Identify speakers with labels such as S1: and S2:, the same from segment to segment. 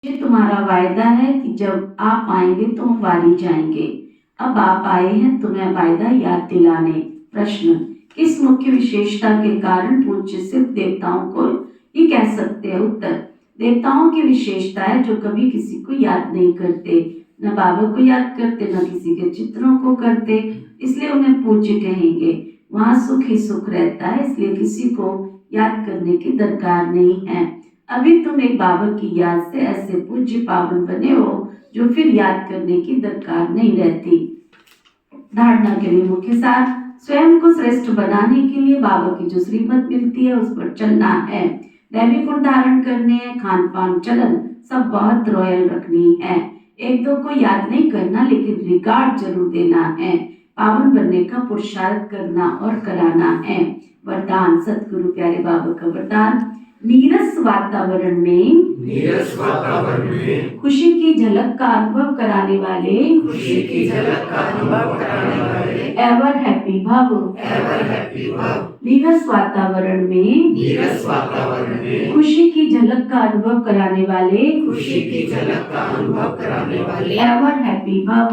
S1: ये तुम्हारा वायदा है कि जब आप आएंगे तो हम वारी जाएंगे। अब आप आए हैं तुम्हें वायदा याद दिलाने। प्रश्न, किस मुख्य विशेषता के कारण पूज्य सिर्फ देवताओं को ही कह सकते हैं? उत्तर, देवताओं की विशेषता है जो कभी किसी को याद नहीं करते, न बाबा को याद करते, न किसी के चित्रों को करते, इसलिए उन्हें पूज्य कहेंगे। वहाँ सुख ही सुख रहता है, इसलिए किसी को याद करने की दरकार नहीं है। अभी तुम एक बाबा की याद से ऐसे पूज्य पावन बने हो जो फिर याद करने की दरकार नहीं रहती। धारणा के लिए मुख्य सार, स्वयं को श्रेष्ठ बनाने के लिए बाबा की जो श्रीमत मिलती है उस पर चलना है। दैवी गुण धारण करने हैं, खान पान चलन सब बहुत रॉयल रखनी है। एक दो को याद नहीं करना लेकिन रिगार्ड जरूर देना है। पावन बनने का पुरुषार्थ करना और कराना है। वरदान, सतगुरु प्यारे बाबा का वरदान, नीरस वातावरण में खुशी की झलक का अनुभव कराने वाले एवर हैप्पी भव। नीरस वातावरण में खुशी की झलक का अनुभव कराने वाले एवर हैप्पी भव।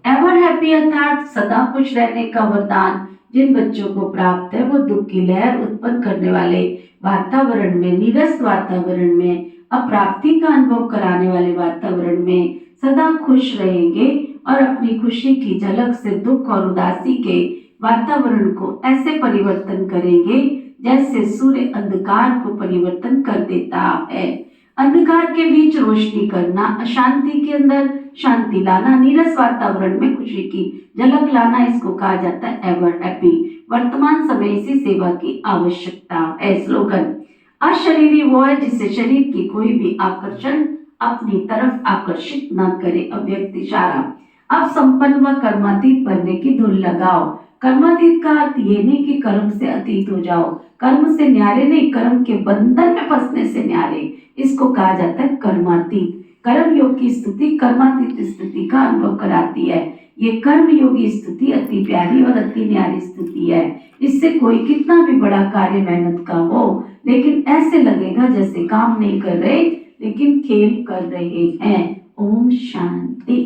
S1: एवर हैप्पी अर्थात सदा खुश रहने का वरदान जिन बच्चों को प्राप्त है वो दुख की लहर उत्पन्न करने वाले वातावरण में, नीरस वातावरण में, अप्राप्ति का अनुभव कराने वाले वातावरण में सदा खुश रहेंगे और अपनी खुशी की झलक से दुख और उदासी के वातावरण को ऐसे परिवर्तन करेंगे जैसे सूर्य अंधकार को परिवर्तन कर देता है। अंधकार के बीच रोशनी करना, अशांति के अंदर शांति लाना, नीरस वातावरण में खुशी की झलक लाना, इसको कहा जाता है एवर हैप्पी। वर्तमान समय इसी सेवा की आवश्यकता है। स्लोगन, अशरीरी वो है जिससे शरीर की कोई भी आकर्षण अपनी तरफ आकर्षित न करे। अव्यक्त इशारा, अब संपन्न व कर्मातीत बनने की धुन लगाओ। कर्मातीत का अर्थ ये नहीं कि कर्म से अतीत हो जाओ, कर्म से न्यारे नहीं, कर्म के बंधन में फंसने से न्यारे, इसको कहा जाता है कर्मातीत। कर्म योग की स्थिति कर्मातीत स्थिति का अनुभव कराती है। ये कर्म योगी स्थिति अति प्यारी और अति न्यारी स्थिति है। इससे कोई कितना भी बड़ा कार्य मेहनत का हो लेकिन ऐसे लगेगा जैसे काम नहीं कर रहे लेकिन खेल कर रहे हैं। ओम शांति।